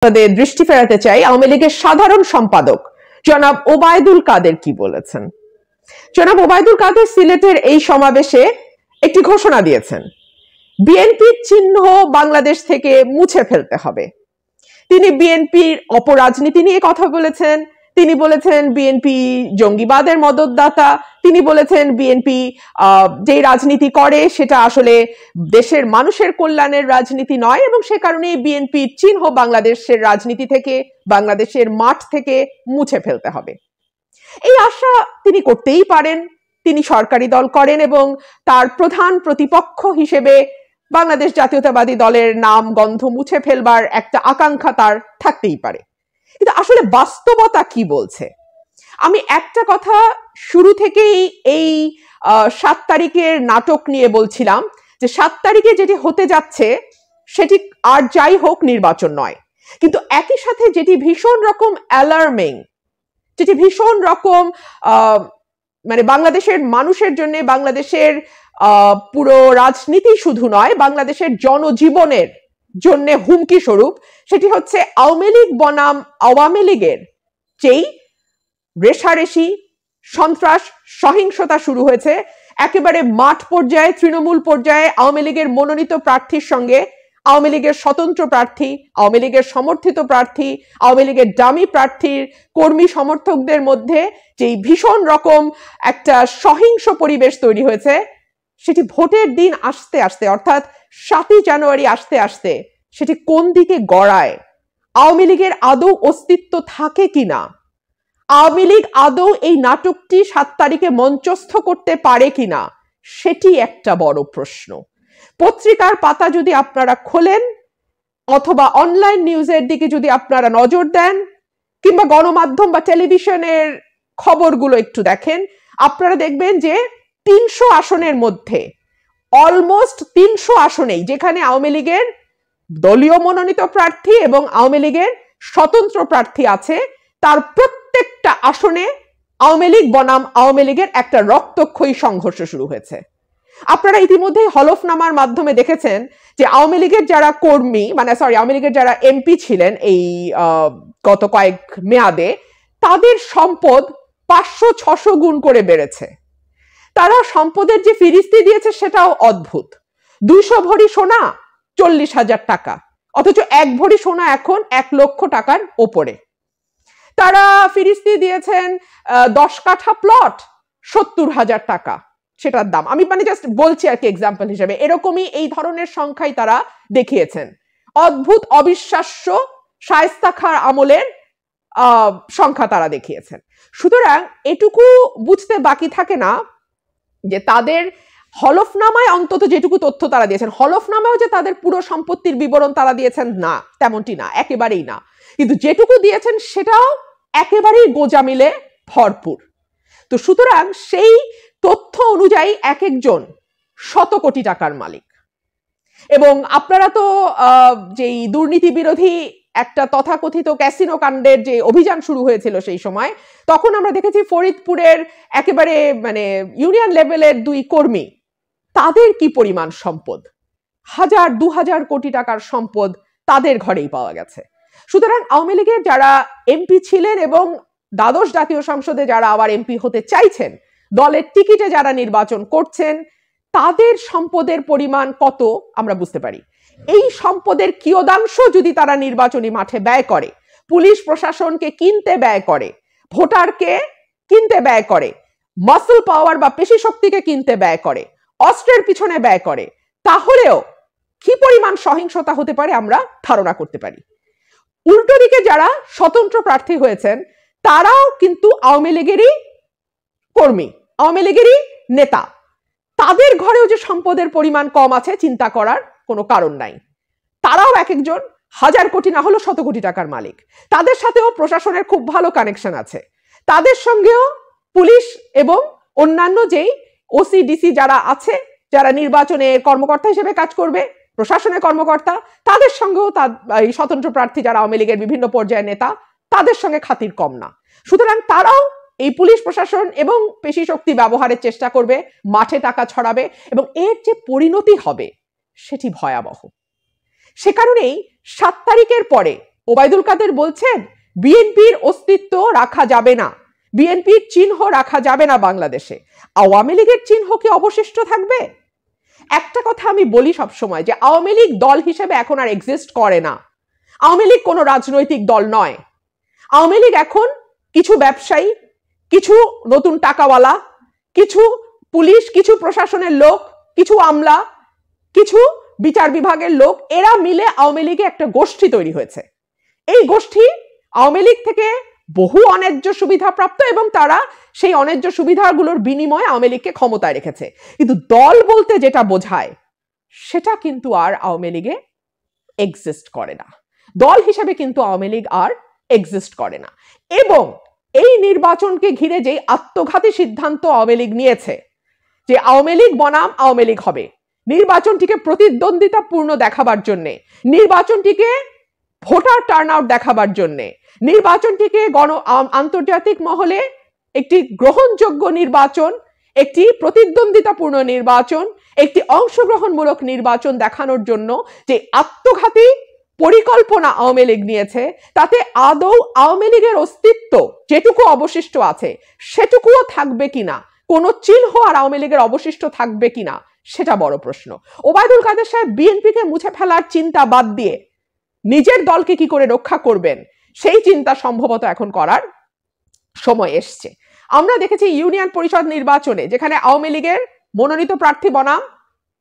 দৃষ্টি ফেরাতে চাই আওয়ামী লীগের সাধারণ সম্পাদক জনাব ওবায়দুল কাদের কি বলেছেন। জনাব ওবায়দুল কাদের সিলেটের এই সমাবেশে একটি ঘোষণা দিয়েছেন, বিএনপির চিহ্ন বাংলাদেশ থেকে মুছে ফেলতে হবে। তিনি বিএনপির অপরাজনীতি নিয়ে কথা বলেছেন, তিনি বলেছেন বিএনপি জঙ্গিবাদের মদতদাতা, তিনি বলেছেন বিএনপি যে রাজনীতি করে সেটা আসলে দেশের মানুষের কল্যাণের রাজনীতি নয় এবং সে কারণে বিএনপির চিহ্ন বাংলাদেশের রাজনীতি থেকে, বাংলাদেশের মাঠ থেকে মুছে ফেলতে হবে। এই আশা তিনি করতেই পারেন, তিনি সরকারি দল করেন এবং তার প্রধান প্রতিপক্ষ হিসেবে বাংলাদেশ জাতীয়তাবাদী দলের নাম গন্ধ মুছে ফেলবার একটা আকাঙ্ক্ষা তার থাকতেই পারে। কিন্তু আসলে বাস্তবতা কি বলছে? আমি একটা কথা শুরু থেকেই এই ৭ তারিখের নাটক নিয়ে বলছিলাম যে ৭ তারিখে যেটি হতে যাচ্ছে সেটি আর যাই হোক নির্বাচন নয়, কিন্তু একই সাথে যেটি ভীষণ রকম অ্যালার্মিং, যেটি ভীষণ রকম মানে বাংলাদেশের মানুষের জন্য, বাংলাদেশের পুরো রাজনীতি শুধু নয়, বাংলাদেশের জনজীবনের জন্য হুমকি স্বরূপ, সেটি হচ্ছে আওয়ামী লীগ বনাম আওয়ামী লীগের যেই রেশারেশি, সন্ত্রাস, সহিংসতা শুরু হয়েছে একেবারে মাঠ পর্যায়ে, তৃণমূল পর্যায়ে আওয়ামী লীগের মনোনীত প্রার্থীর সঙ্গে আওয়ামী লীগের স্বতন্ত্র প্রার্থী, আওয়ামী লীগের সমর্থিত প্রার্থী, আওয়ামী লীগের ডামি প্রার্থীর কর্মী সমর্থকদের মধ্যে যেই ভীষণ রকম একটা সহিংস পরিবেশ তৈরি হয়েছে, সেটি ভোটের দিন আসতে আসতে অর্থাৎ ৭ই জানুয়ারি আসতে আসতে সেটি কোন দিকে গড়ায়, আওয়ামী লীগের আদৌ অস্তিত্ব থাকে কিনা, আওয়ামী লীগ আদৌ এই নাটকটি ৭ তারিখে মঞ্চস্থ করতে পারে কিনা, সেটি একটা বড় প্রশ্ন। পত্রিকার পাতা যদি আপনারা খোলেন অথবা অনলাইন নিউজের দিকে যদি আপনারা নজর দেন কিংবা গণমাধ্যম বা টেলিভিশনের খবরগুলো একটু দেখেন, আপনারা দেখবেন যে ৩০০ আসনের মধ্যে অলমোস্ট ৩০০ আসনেই যেখানে আওয়ামী লীগের দলীয় মনোনীত প্রার্থী এবং আওয়ামী লীগের স্বতন্ত্র প্রার্থী আছে, তার প্রত্যেকটা আসনে আওয়ামী লীগ বনাম আওয়ামী লীগের একটা রক্তক্ষয়ী সংঘর্ষ শুরু হয়েছে। আপনারা ইতিমধ্যেই হলফনামার মাধ্যমে দেখেছেন যে আওয়ামী লীগের যারা কর্মী, আওয়ামী লীগের যারা এমপি ছিলেন এই গত কয়েক মেয়াদে, তাদের সম্পদ ৫০০-৬০০ গুণ করে বেড়েছে। তারা সম্পদের যে ফিরিস্তি দিয়েছে সেটাও অদ্ভুত। ২০০ ভরি সোনা ৪০,০০০ টাকা, অথচ ১ ভরি সোনা এখন ১ লক্ষ টাকার ওপরে। তারা ফিরিস্তি দিয়েছেন ১০ কাঠা প্লট ৭০,০০০ টাকা সেটার দাম। আমি জাস্ট বলছি আর কি এক্সাম্পল হিসেবে, এরকমই এই ধরনের সংখ্যাই তারা দেখিয়েছেন। অদ্ভুত, অবিশ্বাস্য শায়েস্তা খাঁর আমলের সংখ্যা তারা দেখিয়েছেন। সুতরাং এটুকু বুঝতে বাকি থাকে না যে তাদের হলফনামায় অন্তত যেটুকু তথ্য তারা দিয়েছেন, হলফনামায়ও যে তাদের পুরো সম্পত্তির বিবরণ তারা দিয়েছেন না, তেমনটি না, একেবারেই না, কিন্তু যেটুকু দিয়েছেন সেটাও একেবারেই গোজামিলে ভরপুর। তো সুতরাং সেই তথ্য অনুযায়ী এক একজন শত কোটি টাকার মালিক। এবং আপনারা তো যেই দুর্নীতি বিরোধী একটা তথাকথিত ক্যাসিনো কাণ্ডের যে অভিযান শুরু হয়েছিল সেই সময়, তখন আমরা দেখেছি ফরিদপুরের একেবারে ইউনিয়ন লেভেলের ২ কর্মী, তাদের কি পরিমাণ সম্পদ, ১,০০০-২,০০০ কোটি টাকার সম্পদ তাদের ঘরেই পাওয়া গেছে। সুতরাং আওয়ামী লীগের যারা এমপি ছিলেন এবং দ্বাদশ জাতীয় সংসদে যারা আবার এমপি হতে চাইছেন, দলের টিকিটে যারা নির্বাচন করছেন, তাদের সম্পদের পরিমাণ কত আমরা বুঝতে পারি। এই সম্পদের কিয়দাংশ যদি তারা নির্বাচনী মাঠে ব্যয় করে, পুলিশ প্রশাসনকে কিনতে ব্যয় করে, ভোটারকে কিনতে ব্যয় করে, মাসল পাওয়ার বা পেশি শক্তিকে কিনতে ব্যয় করে, অস্ত্রের পিছনে ব্যয় করে, তাহলেও কি পরিমাণ সহিংসতা হতে পারে আমরা ধারণা করতে পারি। উল্টো দিকে যারা স্বতন্ত্র প্রার্থী হয়েছেন তারাও কিন্তু আওয়ামী লীগেরই কর্মী, আওয়ামী লীগেরই নেতা, তাদের ঘরেও যে সম্পদের পরিমাণ কম আছে চিন্তা করার কোনো কারণ নাই। তারাও এক একজন ১,০০০ কোটি না হলো ১০০ কোটি টাকার মালিক। তাদের সাথেও প্রশাসনের খুব ভালো কানেকশন আছে, তাদের সঙ্গেও পুলিশ এবং অন্যান্য যেই ওসিডিসি যারা আছে, যারা নির্বাচনে কর্মকর্তা হিসেবে কাজ করবে, প্রশাসনের কর্মকর্তা, তাদের সঙ্গেও এই স্বতন্ত্র প্রার্থী যারা আওয়ামী লীগের বিভিন্ন পর্যায়ের নেতা, তাদের সঙ্গে খাতির কম না। সুতরাং তারাও এই পুলিশ প্রশাসন এবং পেশি শক্তি ব্যবহারের চেষ্টা করবে, মাঠে টাকা ছড়াবে এবং এর যে পরিণতি হবে সেটি ভয়াবহ। সে কারণেই ৭ তারিখের পরে ওবায়দুল কাদের বলছেন বিএনপির অস্তিত্ব রাখা যাবে না, বিএনপির চিহ্ন রাখা যাবে না বাংলাদেশে। আওয়ামী লীগের চিহ্ন কি অবশিষ্ট থাকবে? একটা কথা আমি বলি সবসময় যে আওয়ামী লীগ দল হিসেবে এখন আর এক্সিস্ট করে না। আওয়ামী লীগ কোনো রাজনৈতিক দল নয়। আওয়ামী লীগ এখন কিছু ব্যবসায়ী, কিছু নতুন টাকাওয়ালা, কিছু পুলিশ, কিছু প্রশাসনের লোক, কিছু আমলা, কিছু বিচার বিভাগের লোক, এরা মিলে আওয়ামী লীগে একটা গোষ্ঠী তৈরি হয়েছে। এই গোষ্ঠী আওয়ামী লীগ থেকে বহু অন্যায্য সুবিধা প্রাপ্ত এবং তারা সেই অন্যায্য সুবিধাগুলোর বিনিময়ে আওয়ামী লীগকে ক্ষমতায় রেখেছে। কিন্তু দল বলতে যেটা বোঝায় সেটা কিন্তু আর আওয়ামী লীগে এক্সিস্ট করে না। দল হিসেবে কিন্তু আওয়ামী লীগ আর এক্সিস্ট করে না। এবং এই নির্বাচনকে ঘিরে যে আত্মঘাতী সিদ্ধান্ত আওয়ামী লীগ নিয়েছে যে আওয়ামী লীগ বনাম আওয়ামী লীগ হবে, নির্বাচনটিকে প্রতিদ্বন্দ্বিতাপূর্ণ দেখাবার জন্যে, নির্বাচনটিকে ভোটার টার্নআউট দেখাবার জন্যে, নির্বাচনটিকে আন্তর্জাতিক মহলে একটি গ্রহণযোগ্য নির্বাচন, একটি প্রতিদ্বন্দ্বিতাপূর্ণ নির্বাচন, একটি অংশগ্রহণমূলক নির্বাচন দেখানোর জন্য যে আত্মঘাতী পরিকল্পনা আওয়ামী লীগ নিয়েছে, তাতে আদৌ আওয়ামী লীগের অস্তিত্ব যেটুকু অবশিষ্ট আছে সেটুকুও থাকবে কিনা, কোন চিহ্ন আর আওয়ামী লীগের অবশিষ্ট থাকবে কিনা, সেটা বড় প্রশ্ন। ওবায়দুল কাদের সাহেব বিএনপিকে মুছে ফেলার চিন্তা বাদ দিয়ে নিজের দলকে কি করে রক্ষা করবেন সেই চিন্তা সম্ভবত এখন করার সময় এসছে। আমরা দেখেছি ইউনিয়ন পরিষদ নির্বাচনে যেখানে আওয়ামী লীগের মনোনীত প্রার্থী বনাম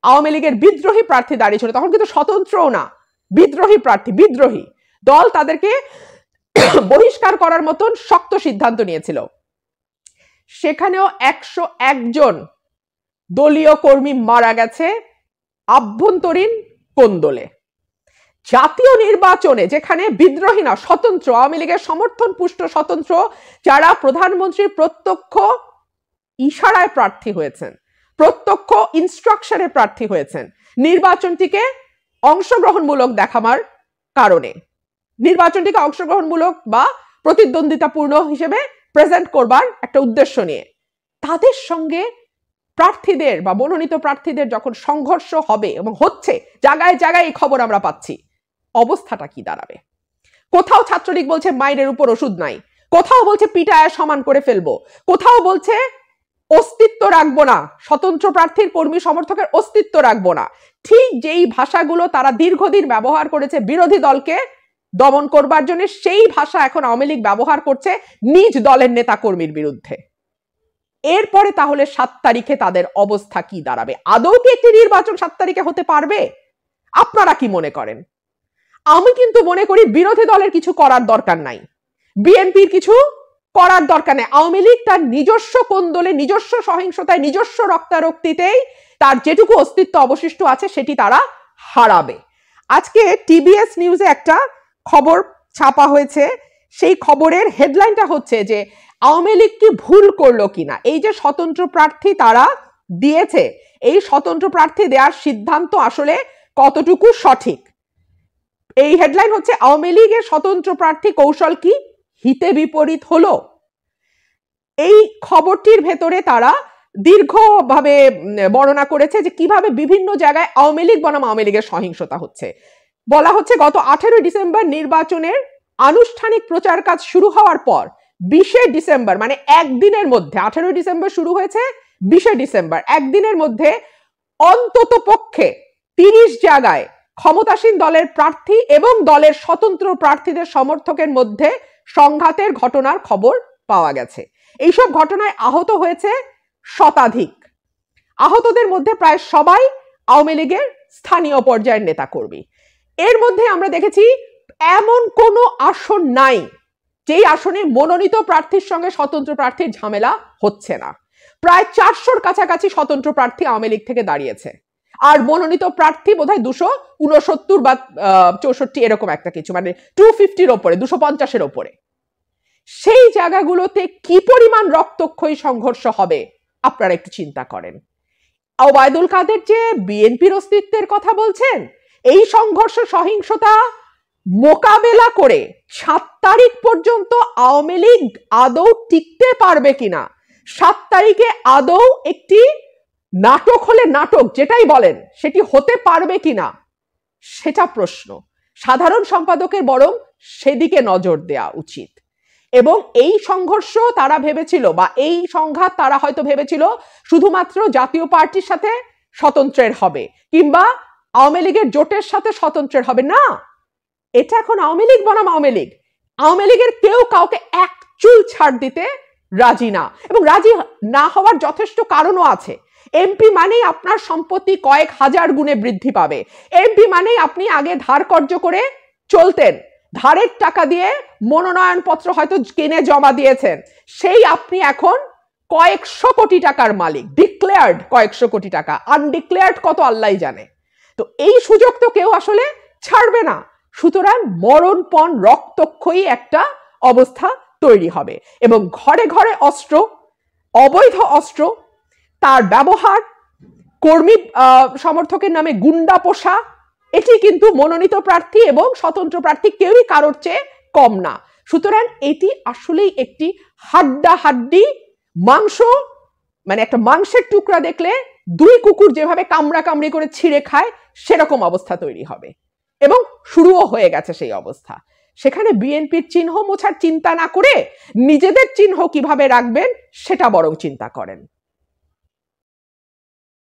আওয়ামী লীগের বিদ্রোহী প্রার্থী দাঁড়িয়েছিল, তখন কিন্তু স্বতন্ত্রও না, বিদ্রোহী প্রার্থী, বিদ্রোহী দল তাদেরকে বহিষ্কার করার মতন শক্ত সিদ্ধান্ত নিয়েছিল। সেখানেও 101 জন দলীয় কর্মী মারা গেছে আভ্যন্তরীণ কোন্দলে। জাতীয় নির্বাচনে যেখানে বিদ্রোহী না, স্বতন্ত্র, আওয়ামী লীগের সমর্থন পুষ্ট স্বতন্ত্র যারা প্রধানমন্ত্রীর প্রত্যক্ষ ইশারায় প্রার্থী হয়েছেন, প্রত্যক্ষ ইনস্ট্রাকশনে প্রার্থী হয়েছেন, নির্বাচনটিকে অংশগ্রহণমূলক দেখাবার কারণে, নির্বাচনটিকে অংশগ্রহণমূলক বা প্রতিদ্বন্দ্বিতাপূর্ণ হিসেবে প্রেজেন্ট করবার একটা উদ্দেশ্য নিয়ে, তাদের সঙ্গে প্রার্থীদের বা মনোনীত প্রার্থীদের যখন সংঘর্ষ হবে এবং হচ্ছে, জায়গায় জায়গায় এই খবর আমরা পাচ্ছি, অবস্থাটা কি দাঁড়াবে? কোথাও ছাত্রলীগ বলছে মাইনের উপর ওষুধ নাই, কোথাও বলছে পিটায় সমান করে ফেলবো, কোথাও বলছে অস্তিত্ব রাখবো না, স্বতন্ত্র প্রার্থীর কর্মী সমর্থকের অস্তিত্ব রাখবো না। ঠিক যেই ভাষাগুলো তারা দীর্ঘদিন ব্যবহার করেছে বিরোধী দলকে দমন করবার জন্য, সেই ভাষা এখন আওয়ামী লীগ ব্যবহার করছে নিজ দলের নেতা কর্মীর বিরুদ্ধে। এরপরে তাহলে 7 তারিখে তাদের অবস্থা কি দাঁড়াবে? আদৌ কি একটি নির্বাচন 7 তারিখে হতে পারবে? আপনারা কি মনে করেন? আমি কিন্তু মনে করি বিরোধী দলের কিছু করার দরকার নাই, বিএনপির কিছু করার দরকার নেই। আওয়ামী লীগ তার নিজস্ব কোন্দলে, নিজস্ব সহিংসতায়, নিজস্ব রক্তারক্তিতেই তার যেটুকু অস্তিত্ব অবশিষ্ট আছে সেটি তারা হারাবে। আজকে টিবিএস নিউজে একটা খবর ছাপা হয়েছে, সেই খবরের হেডলাইনটা হচ্ছে যে আওয়ামী লীগ কি ভুল করলো কিনা, এই যে স্বতন্ত্র প্রার্থী তারা দিয়েছে, এই স্বতন্ত্র প্রার্থী দেওয়ার সিদ্ধান্ত আসলে কতটুকু সঠিক। এই হেডলাইন হচ্ছে আওয়ামী লীগের স্বতন্ত্র প্রার্থী কৌশল কি হিতে বিপরীত হলো। এই খবরটির ভেতরে তারা দীর্ঘভাবে বর্ণনা করেছে যে কিভাবে বিভিন্ন জায়গায় আওয়ামী লীগ বনাম আওয়ামী লীগের সহিংসতা হচ্ছে। বলা হচ্ছে গত 18 ডিসেম্বর নির্বাচনের আনুষ্ঠানিক প্রচার কাজ শুরু হওয়ার পর 20 ডিসেম্বর, মানে একদিনের মধ্যে, 18 ডিসেম্বর শুরু হয়েছে, 20 ডিসেম্বর একদিনের মধ্যে অন্তত পক্ষে 30 জায়গায় ক্ষমতাসীন দলের প্রার্থী এবং দলের স্বতন্ত্র প্রার্থীদের সমর্থকের মধ্যে সংঘাতের ঘটনার খবর পাওয়া গেছে। এইসব ঘটনায় আহত হয়েছে শতাধিক। আহতদের মধ্যে প্রায় সবাই আওয়ামী লীগের স্থানীয় পর্যায়ের নেতাকর্মী। এর মধ্যে আমরা দেখেছি এমন কোনো আসন নাই যেই আসনে মনোনীত প্রার্থীর সঙ্গে স্বতন্ত্র প্রার্থীর ঝামেলা হচ্ছে না। প্রায় 400-র কাছাকাছি স্বতন্ত্র প্রার্থী আওয়ামী লীগ থেকে দাঁড়িয়েছে, আর মনোনীত প্রার্থী বোধহয় 269 বা 64 এরকম একটা কিছু, মানে 250-র ওপরে, 250-এর ওপরে। সেই জায়গাগুলোতে কি পরিমাণ রক্তক্ষয়ী সংঘর্ষ হবে আপনারা একটু চিন্তা করেন। ওবায়দুল কাদের যে বিএনপির অস্তিত্বের কথা বলছেন, এই সংঘর্ষ সহিংসতা মোকাবেলা করে 7 তারিখ পর্যন্ত আওয়ামী লীগ আদৌ টিকতে পারবে কিনা, 7 তারিখে আদৌ একটি নাটক হলে নাটক যেটাই বলেন সেটি হতে পারবে কিনা, সেটা প্রশ্ন। সাধারণ সম্পাদকের বরং সেদিকে নজর দেওয়া উচিত। এবং এই সংঘর্ষ তারা ভেবেছিল, বা এই সংঘাত তারা হয়তো ভেবেছিল শুধুমাত্র জাতীয় পার্টির সাথে স্বতন্ত্রের হবে, কিংবা আওয়ামী লীগের জোটের সাথে স্বতন্ত্রের হবে। না, এটা এখন আওয়ামী লীগ বনাম আওয়ামী লীগ। আওয়ামী লীগের কেউ কাউকে এক চুল ছাড় দিতে রাজি না, এবং রাজি না হওয়ার যথেষ্ট কারণও আছে। এমপি মানেই আপনার সম্পত্তি কয়েক হাজার গুণে বৃদ্ধি পাবে। এমপি মানেই আপনি আগে ধার কর্জ করে চলতেন, ধারের টাকা দিয়ে মনোনয়ন পত্র হয়তো কিনে জমা দিয়েছেন, সেই আপনি এখন কয়েকশো কোটি টাকার মালিক। ডিক্লেয়ার্ড কয়েকশো কোটি টাকা, আনডিক্লেয়ার্ড কত আল্লাহ জানে। তো এই সুযোগ তো কেউ আসলে ছাড়বে না। সুতরাং মরণপণ রক্তক্ষয়ী একটা অবস্থা তৈরি হবে, এবং ঘরে ঘরে অস্ত্র, অবৈধ অস্ত্র, তার ব্যবহার, কর্মী সমর্থকের নামে গুন্ডা পোষা, এটি কিন্তু মনোনীত প্রার্থী এবং স্বতন্ত্র প্রার্থী কেউই কারোর চেয়ে কম না। সুতরাং এটি আসলেই একটি হাড্ডাহাড্ডি মাংস, মানে একটা মাংসের টুকরা দেখলে দুই কুকুর যেভাবে কামড়া কামড়ি করে ছিঁড়ে খায়, সেরকম অবস্থা তৈরি হবে, এবং শুরুও হয়ে গেছে সেই অবস্থা। সেখানে বিএনপির চিহ্ন মোছার চিন্তা না করে নিজেদের চিহ্ন কিভাবে রাখবেন সেটা বরং চিন্তা করেন।